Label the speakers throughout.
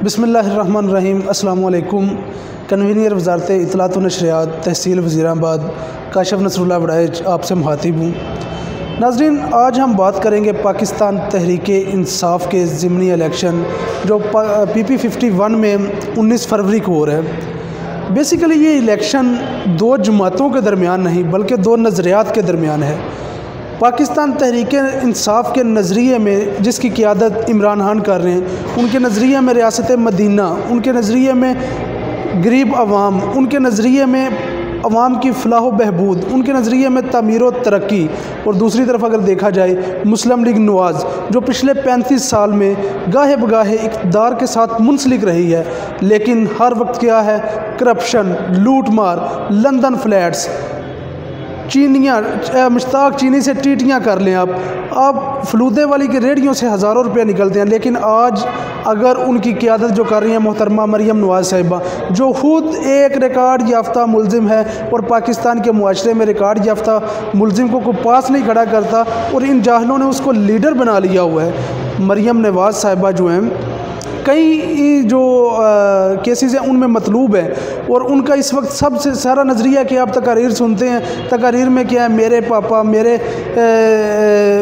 Speaker 1: बिस्मिल्लाहिर्रहमानिर्रहीम। अस्सलाम वालेकुम। कन्वीनियर वज़ारत इत्तलात व नशरियात तहसील वज़ीराबाद काशिफ़ नसरुल्लाह वड़ाइच आपसे मुखातिब हूँ। नाज़रीन, आज हम बात करेंगे पाकिस्तान तहरीक इंसाफ के ज़िमनी इलेक्शन जो PP51 में 19 फरवरी को हो रहा है। बेसिकली ये इलेक्शन दो जमातों के दरमियान नहीं बल्कि दो नज़रियात के दरमियान है। पाकिस्तान तहरीक इंसाफ के नज़रिए में जिसकी क़ियादत इमरान खान कर रहे हैं, उनके नज़रिए में रियासत मदीना, उनके नज़रिए में गरीब अवाम, उनके नज़रिए में अवाम की फ़लाह व बहबूद, उनके नज़रिए में तामीर व तरक्की। और दूसरी तरफ अगर देखा जाए मुस्लिम लीग नवाज़ जो पिछले 35 साल में गाहे बगाहे इक़्तिदार के साथ मुंसलिक रही है, लेकिन हर वक्त क्या है, करप्शन, लूट मार, लंदन फ्लैट्स, चीनियाँ, मुश्ताक चीनी से टीटियाँ कर लें आप फलूदे वाली की रेडियों से हज़ारों रुपये निकलते हैं। लेकिन आज अगर उनकी क़ियादत जो कर रही है मोहतरमा मरियम नवाज़ साहिबा, जो खुद एक रिकॉर्ड याफ्ता मुलजिम है और पाकिस्तान के मुआशरे में रिकॉर्ड याफ्ता मुलजिम को कोई पास नहीं खड़ा करता और इन जाहिलों ने उसको लीडर बना लिया हुआ है। मरियम नवाज़ साहिबा जो हैं, कई जो केसेस हैं उनमें मतलूब है और उनका इस वक्त सबसे सारा नज़रिया कि आप तकारीर सुनते हैं, तकारीर में क्या है, मेरे पापा,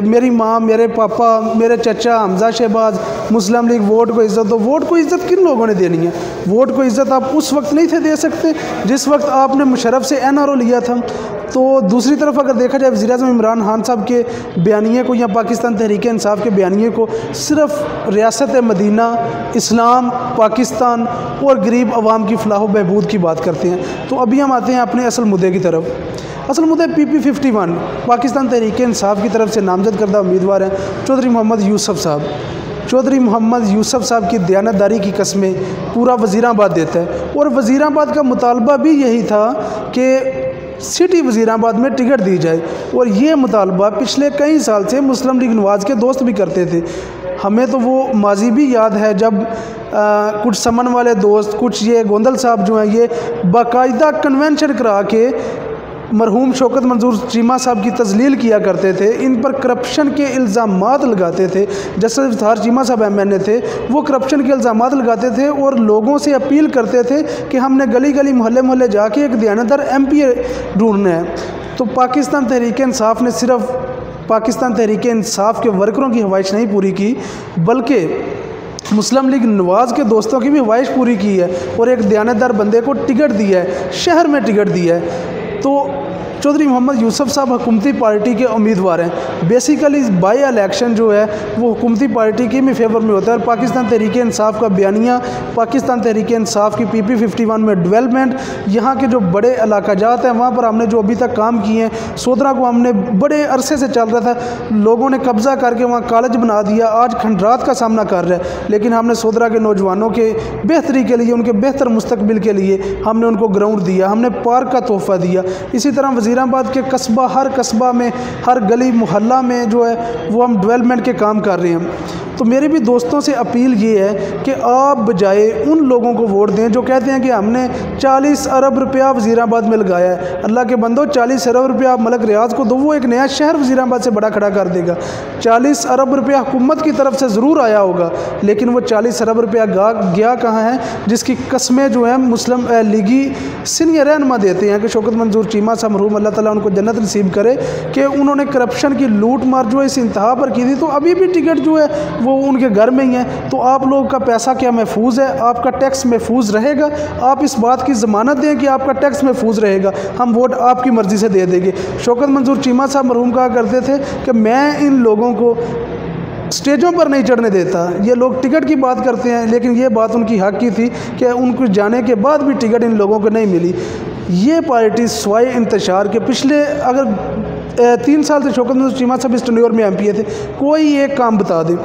Speaker 1: मेरी माँ, मेरे पापा, मेरे चचा हमजा शहबाज, मुस्लिम लीग, वोट को इज़्ज़त दो। वोट को इज़्ज़त किन लोगों ने देनी है? वोट को इज़्ज़त आप उस वक्त नहीं थे दे सकते जिस वक्त आपने मुशर्रफ से NRO लिया था। तो दूसरी तरफ अगर देखा जाए वज़ीर-ए-आज़म इमरान खान साहब के बयानिए को या पाकिस्तान तहरीक इंसाफ के बयानिए को सिर्फ रियासत मदीना, इस्लाम, पाकिस्तान और गरीब अवाम की फ़लाह व बहबूद की बात करते हैं। तो अभी हम आते हैं अपने असल मुद्दे की तरफ। असल मुद्दा PP51 पाकिस्तान तहरीक इंसाफ की तरफ से नामज़द करदा उम्मीदवार हैं चौधरी मोहम्मद यूसुफ साहब। चौधरी मोहम्मद यूसुफ साहब की दयानतदारी की कस्में पूरा वज़ीराबाद देता है और वज़ीराबाद का मुतालबा भी यही था कि सिटी वज़ीराबाद में टिकट दी जाए और ये मुतालबा पिछले कई साल से मुस्लिम लीग नवाज़ के दोस्त भी करते थे। हमें तो वो माजी भी याद है जब कुछ समन वाले दोस्त, कुछ ये गोंदल साहब जो हैं, ये बाकायदा कन्वेंशन करा के मरहूम शौकत मंजूर चीमा साहब की तजलील किया करते थे, इन पर करप्शन के इल्ज़ामात लगाते थे। जैसे इफ्तार चीमा साहब MNA थे, वो करप्शन के इल्ज़ामात लगाते थे और लोगों से अपील करते थे कि हमने गली गली मोहल्ले मोहल्ले जाके एक दयानतदार MP ढूंढना है। तो पाकिस्तान तहरीक इंसाफ ने सिर्फ पाकिस्तान तहरीक इंसाफ के वर्करों की ख्वाहिश नहीं पूरी की बल्कि मुस्लिम लीग नवाज़ के दोस्तों की भी ख्वाहिश पूरी की है और एक दयानतदार बंदे को टिकट दिया है, शहर में टिकट दिया है। तो चौधरी मोहम्मद यूसुफ साहब हुकूमती पार्टी के उम्मीदवार हैं। बेसिकली बाई इलेक्शन जो है वो हुकूमती पार्टी के भी फेवर में होता है और पाकिस्तान तहरीक इंसाफ का बयानिया, पाकिस्तान तहरीक इंसाफ की PP51 में डेवलपमेंट, यहाँ के जो बड़े इलाकाजात हैं वहाँ पर हमने जो अभी तक काम किए हैं, सोदरा को हमने बड़े अरसे से चल रहा था, लोगों ने कब्ज़ा करके वहाँ कॉलेज बना दिया, आज खंडरात का सामना कर रहा है। लेकिन हमने सोदरा के नौजवानों के बेहतरी के लिए, उनके बेहतर मुस्तकबिल के लिए हमने उनको ग्राउंड दिया, हमने पार्क का तोहफ़ा दिया। इसी तरह वज़ीराबाद के कस्बा, हर कस्बा में, हर गली मोहल्ला में जो है वो हम डेवलपमेंट के काम कर रहे हैं। तो मेरे भी दोस्तों से अपील ये है कि आप बजाय उन लोगों को वोट दें जो कहते हैं कि हमने 40 अरब रुपया वज़ीराबाद में लगाया है। अल्लाह के बंदो, 40 अरब रुपया आप मलक रियाज को दो, वो एक नया शहर वज़ीराबाद से बड़ा खड़ा कर देगा। 40 अरब रुपया हुकूमत की तरफ से ज़रूर आया होगा, लेकिन वो 40 अरब रुपया गया कहाँ है, जिसकी कस्में जो है मुस्लिम लीगी सीनियर रहनुमा देते हैं कि शौकत मंजूर चीमा साहब मरहूम अल्लाह ताला उनको जन्नत नसीब करे कि उन्होंने करप्शन की लूट मार जो है इस इंतहा पर की थी। तो अभी भी टिकट जो है वो उनके घर में ही है। तो आप लोगों का पैसा क्या महफूज है? आपका टैक्स महफूज रहेगा? आप इस बात की ज़मानत दें कि आपका टैक्स महफूज रहेगा, हम वोट आपकी मर्ज़ी से दे देंगे। शौकत मंजूर चीमा साहब मरहूम कहा करते थे कि मैं इन लोगों को स्टेजों पर नहीं चढ़ने देता। ये लोग टिकट की बात करते हैं, लेकिन ये बात उनकी हक की थी कि उनको जाने के बाद भी टिकट इन लोगों को नहीं मिली। ये पार्टी स्वाय इंतशार के पिछले अगर 3 साल से शौकत मंजूर चीमा साहब इस टेन्योर में MP थे, कोई एक काम बता दें।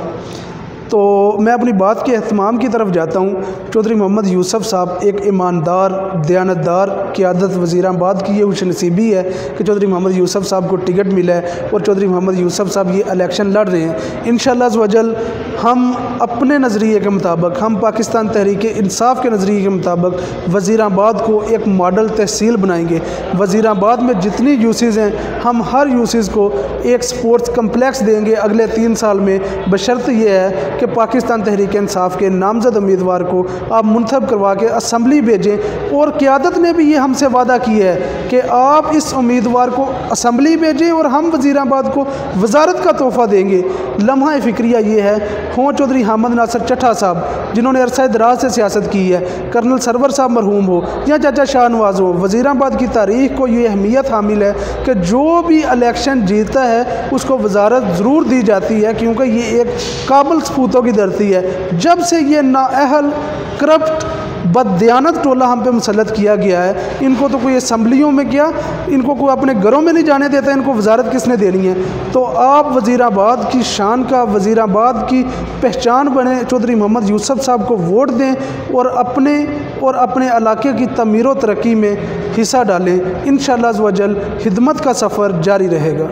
Speaker 1: तो मैं अपनी बात के अहतमाम की तरफ जाता हूँ। चौधरी मोहम्मद यूसुफ साहब एक ईमानदार, दयानतदार क़ियादत वज़ीराबाद की ये खुशनसीबी है कि चौधरी मोहम्मद यूसुफ साहब को टिकट मिला है और चौधरी मोहम्मद यूसुफ साहब ये इलेक्शन लड़ रहे हैं। इंशाअल्लाह अज़्ज़ वजल हम अपने नज़रिए के मुताबिक, हम पाकिस्तान तहरीक इंसाफ के नज़रिए के मुताबिक वज़ीराबाद को एक मॉडल तहसील बनाएंगे। वज़ीराबाद में जितनी यूसेस हैं हम हर यूसेस को एक स्पोर्ट्स कम्प्लेक्स देंगे अगले 3 साल में, बशर्त ये है कि पाकिस्तान तहरीक इंसाफ के नामजद उम्मीदवार को आप मुंतखब करवा के असम्बली भेजें। और क़यादत ने भी ये हमसे वादा किया है कि आप इस उम्मीदवार को असम्बली भेजें और हम वज़ीराबाद को वजारत का तोहफ़ा देंगे। लम्हा फ़िक्रिया ये है, हों चौधरी हामिद नासिर चट्टा साहब जिन्होंने अरसा दराज से सियासत की है, कर्नल सरवर साहब मरहूम हो या चाचा शाहनवाज हो, वज़ीराबाद की तारीख़ को ये अहमियत हामिल है कि जो भी इलेक्शन जीतता है उसको वजारत ज़रूर दी जाती है, क्योंकि ये एक काबिल सपूतों की धरती है। जब से ये नाअहल करप्ट बददियानत टोला हम पे मुसल्लत किया गया है, इनको तो कोई असम्बलियों में क्या, इनको कोई अपने घरों में नहीं जाने देता, इनको वजारत किसने देनी है। तो आप वज़ीराबाद की शान का, वज़ीराबाद की पहचान बने चौधरी मोहम्मद यूसुफ साहब को वोट दें और अपने इलाके की तमीर व तरक्की में हिस्सा डालें। इंशाअल्लाह अज़्ज़ व जल खिदमत का सफ़र जारी रहेगा।